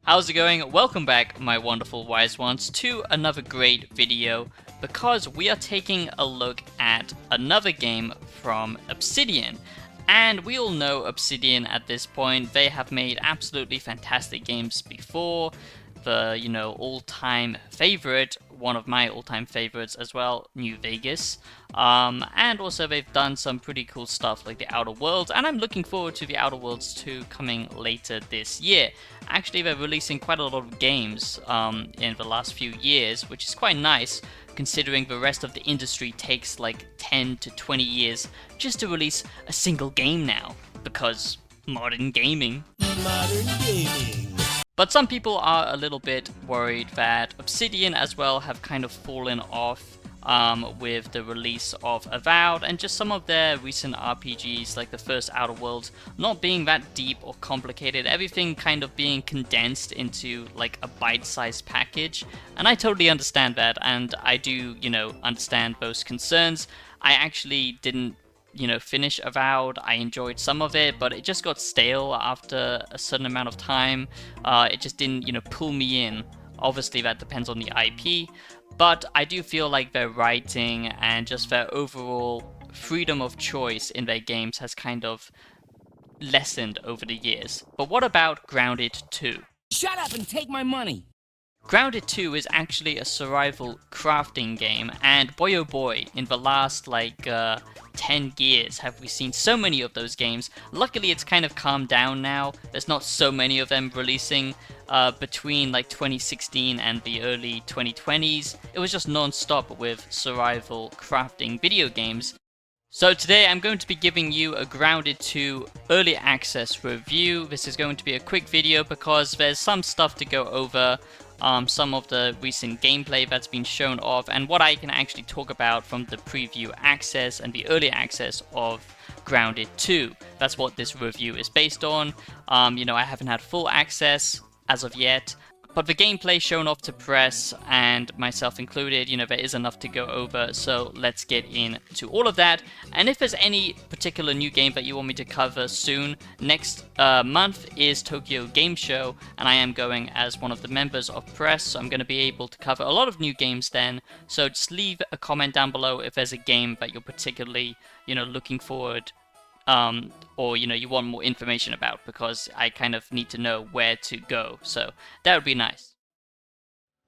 How's it going? Welcome back, my wonderful wise ones, to another great video because we are taking a look at another game from Obsidian. And we all know Obsidian at this point. They have made absolutely fantastic games before. The, all-time favorite, one of my all-time favorites as well, New Vegas. And also they've done some pretty cool stuff like the Outer Worlds, and I'm looking forward to the Outer Worlds 2 coming later this year. Actually, they're releasing quite a lot of games in the last few years, which is quite nice, considering the rest of the industry takes like 10 to 20 years just to release a single game now, because modern gaming. Modern gaming. But some people are a little bit worried that Obsidian as well have kind of fallen off with the release of Avowed and just some of their recent RPGs like the first Outer Worlds not being that deep or complicated, everything kind of being condensed into like a bite-sized package. And I totally understand that, and I do, understand those concerns. I actually didn't finish Avowed. I enjoyed some of it, but it just got stale after a certain amount of time. It just didn't, pull me in. Obviously, that depends on the IP, but I do feel like their writing and just their overall freedom of choice in their games has kind of lessened over the years. But what about Grounded 2? Shut up and take my money! Grounded 2 is actually a survival crafting game, and boy oh boy, in the last 10 years have we seen so many of those games. Luckily it's kind of calmed down now, there's not so many of them releasing between 2016 and the early 2020s. It was just non-stop with survival crafting video games. So today I'm going to be giving you a Grounded 2 early access review. This is going to be a quick video because there's some stuff to go over. Some of the recent gameplay that's been shown off, and what I can actually talk about from the preview access and the early access of Grounded 2. That's what this review is based on. I haven't had full access as of yet, but the gameplay shown off to press, and myself included, there is enough to go over, so let's get into all of that. And if there's any particular new game that you want me to cover soon, next month is Tokyo Game Show, and I am going as one of the members of press, so I'm going to be able to cover a lot of new games then. So just leave a comment down below if there's a game that you're particularly, looking forward or you want more information about, because I kind of need to know where to go, so that would be nice.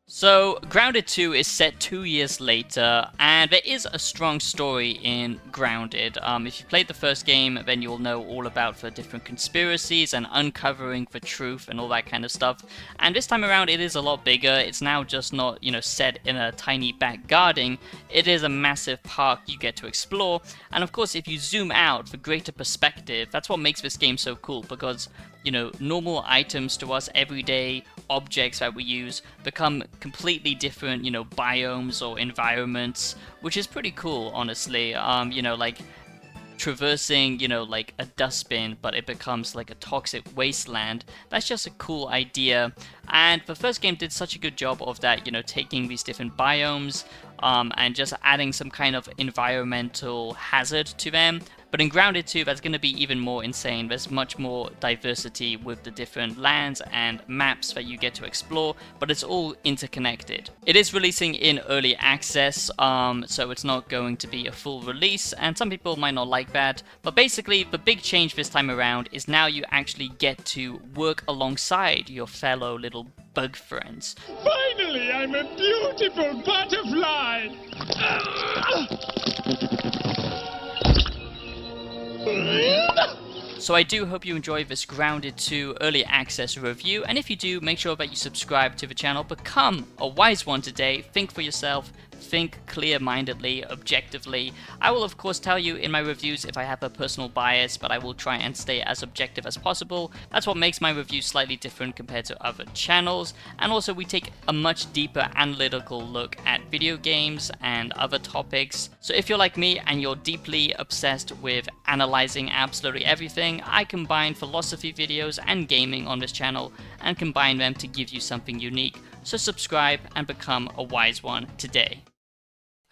So, Grounded 2 is set 2 years later, and there is a strong story in Grounded. If you played the first game, then you'll know all about the different conspiracies and uncovering the truth and all that kind of stuff. And this time around, it is a lot bigger. It's now just not, set in a tiny back garden. It is a massive park you get to explore. And of course, if you zoom out for greater perspective, that's what makes this game so cool, because normal items to us, everyday objects that we use, become completely different, biomes or environments, which is pretty cool, honestly. Like traversing, like a dustbin, but it becomes like a toxic wasteland. That's just a cool idea. And the first game did such a good job of that, taking these different biomes and just adding some kind of environmental hazard to them. But in Grounded 2, that's going to be even more insane. There's much more diversity with the different lands and maps that you get to explore, but it's all interconnected. It is releasing in early access, so it's not going to be a full release, and some people might not like that. But basically, the big change this time around is now you actually get to work alongside your fellow little bug friends. Finally, I'm a beautiful butterfly! So I do hope you enjoy this Grounded 2 early access review, and if you do, make sure that you subscribe to the channel. Become a wise one today. Think for yourself. Think clear-mindedly, objectively. I will of course tell you in my reviews if I have a personal bias, but I will try and stay as objective as possible. That's what makes my reviews slightly different compared to other channels. And also we take a much deeper analytical look at video games and other topics. So if you're like me and you're deeply obsessed with analyzing absolutely everything, I combine philosophy videos and gaming on this channel and combine them to give you something unique. So subscribe and become a wise one today.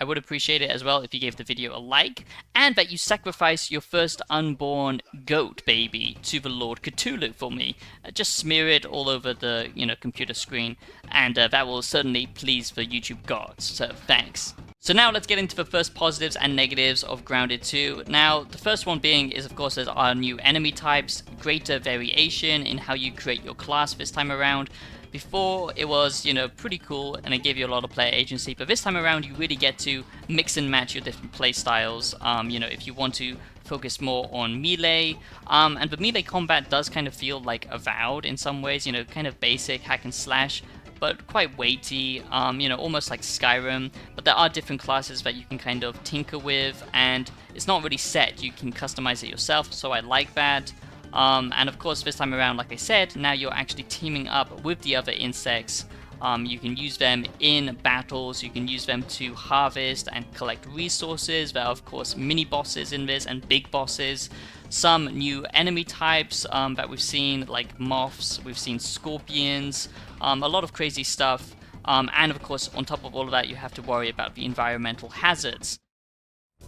I would appreciate it as well if you gave the video a like, and that you sacrifice your first unborn goat baby to the Lord Cthulhu for me. Just smear it all over the, computer screen, and that will certainly please the YouTube gods, so thanks. So now let's get into the first positives and negatives of Grounded 2. Now, the first one being is, of course, there's our new enemy types, greater variation in how you create your class this time around. Before, it was, pretty cool, and it gave you a lot of player agency, but this time around, you really get to mix and match your different play styles, if you want to focus more on melee, and the melee combat does kind of feel like Avowed in some ways, kind of basic hack and slash, but quite weighty, almost like Skyrim, but there are different classes that you can kind of tinker with, and it's not really set, you can customize it yourself, so I like that. And of course this time around, like I said, now you're actually teaming up with the other insects. You can use them in battles, you can use them to harvest and collect resources. There are of course mini bosses in this and big bosses. Some new enemy types that we've seen, like moths, we've seen scorpions, a lot of crazy stuff. And of course on top of all of that you have to worry about the environmental hazards.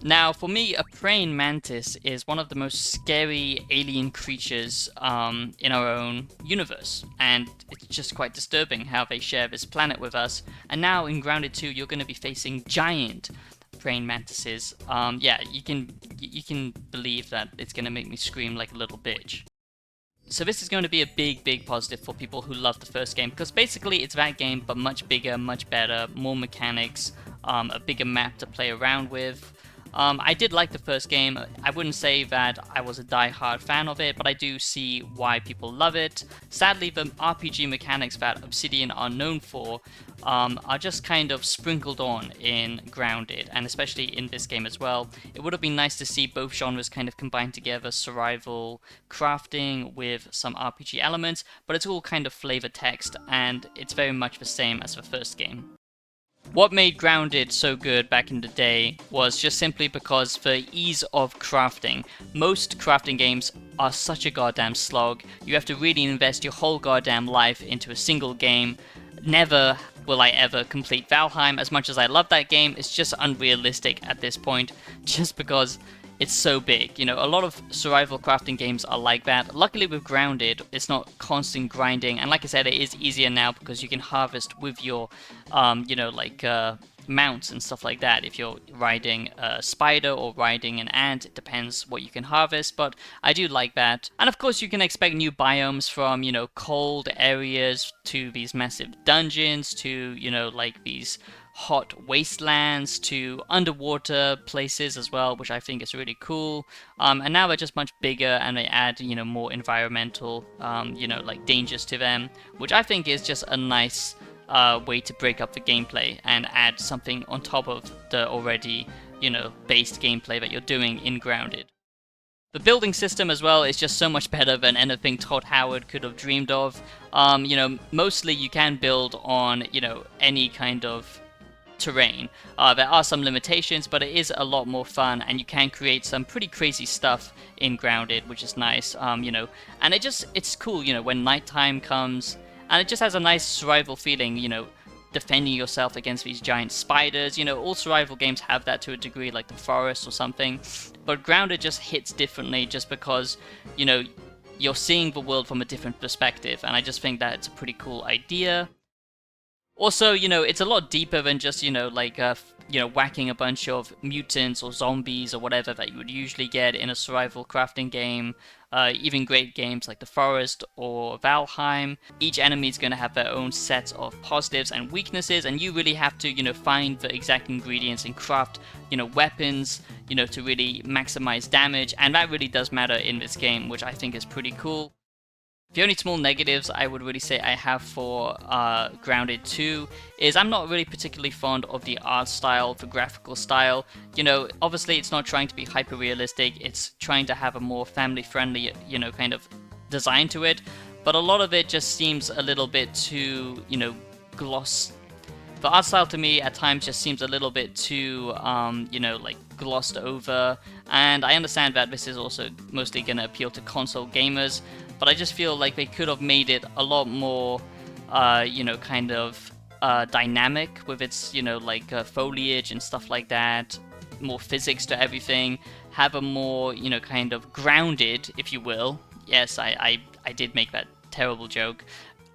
Now, for me, a praying mantis is one of the most scary alien creatures in our own universe, and it's just quite disturbing how they share this planet with us. And now in Grounded 2, you're going to be facing giant praying mantises. Yeah, you can believe that it's going to make me scream like a little bitch. So this is going to be a big positive for people who love the first game, because basically it's that game, but much bigger, much better, more mechanics, a bigger map to play around with. I did like the first game. I wouldn't say that I was a die-hard fan of it, but I do see why people love it. Sadly, the RPG mechanics that Obsidian are known for are just kind of sprinkled on in Grounded, and especially in this game as well. It would have been nice to see both genres kind of combined together, survival crafting with some RPG elements, but it's all kind of flavor text, and it's very much the same as the first game. What made Grounded so good back in the day was just simply because the ease of crafting. Most crafting games are such a goddamn slog. You have to really invest your whole goddamn life into a single game. Never will I ever complete Valheim. As much as I love that game, it's just unrealistic at this point, just because it's so big. A lot of survival crafting games are like that. Luckily with Grounded, it's not constant grinding, and like I said, it is easier now because you can harvest with your, mounts and stuff like that. If you're riding a spider or riding an ant, it depends what you can harvest, but I do like that. And of course you can expect new biomes from, cold areas to these massive dungeons to, these hot wastelands to underwater places as well, which I think is really cool. And now they're just much bigger, and they add, more environmental, dangers to them, which I think is just a nice way to break up the gameplay and add something on top of the already, based gameplay that you're doing in Grounded. The building system as well is just so much better than anything Todd Howard could have dreamed of. Mostly you can build on, any kind of terrain. There are some limitations, but it is a lot more fun, and you can create some pretty crazy stuff in Grounded, which is nice, and it's cool, when nighttime comes, and it just has a nice survival feeling, defending yourself against these giant spiders. All survival games have that to a degree, like The Forest or something, but Grounded just hits differently just because, you're seeing the world from a different perspective, and I just think that it's a pretty cool idea. Also, it's a lot deeper than just, whacking a bunch of mutants or zombies or whatever that you would usually get in a survival crafting game. Even great games like The Forest or Valheim. Each enemy is going to have their own set of positives and weaknesses, and you really have to, find the exact ingredients and craft, weapons, to really maximize damage, and that really does matter in this game, which I think is pretty cool. The only small negatives I would really say I have for Grounded 2 is I'm not really particularly fond of the art style, the graphical style. Obviously it's not trying to be hyper-realistic, it's trying to have a more family-friendly, kind of design to it, but a lot of it just seems a little bit too, gloss. The art style to me at times just seems a little bit too, glossed over, and I understand that this is also mostly going to appeal to console gamers, but I just feel like they could have made it a lot more, dynamic with its, like foliage and stuff like that, more physics to everything, have a more, kind of grounded, if you will. Yes, I did make that terrible joke.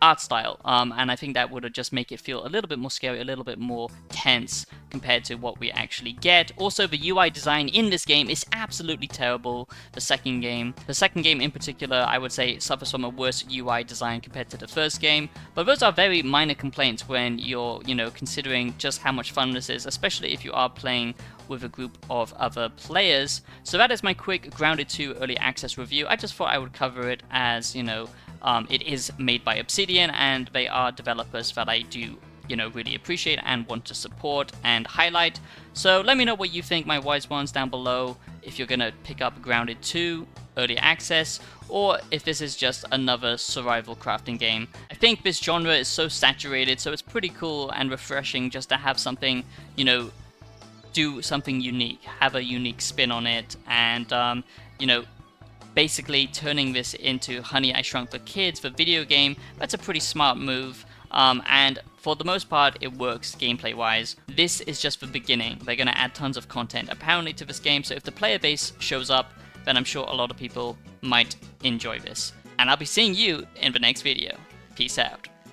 Art style, and I think that would just make it feel a little bit more scary, a little bit more tense compared to what we actually get. Also, the UI design in this game is absolutely terrible. The second game in particular, I would say suffers from a worse UI design compared to the first game, but those are very minor complaints when you're, considering just how much fun this is, especially if you are playing with a group of other players. So that is my quick Grounded 2 early access review. I just thought I would cover it as, it is made by Obsidian, and they are developers that I do, really appreciate and want to support and highlight. So let me know what you think, my wise ones, down below, if you're gonna pick up Grounded 2 early access, or if this is just another survival crafting game. I think this genre is so saturated, so it's pretty cool and refreshing just to have something, do something unique, have a unique spin on it, and, basically turning this into Honey, I Shrunk the Kids, the video game. That's a pretty smart move, and for the most part it works gameplay wise. This is just the beginning. They're going to add tons of content apparently to this game, so if the player base shows up, then I'm sure a lot of people might enjoy this. And I'll be seeing you in the next video. Peace out.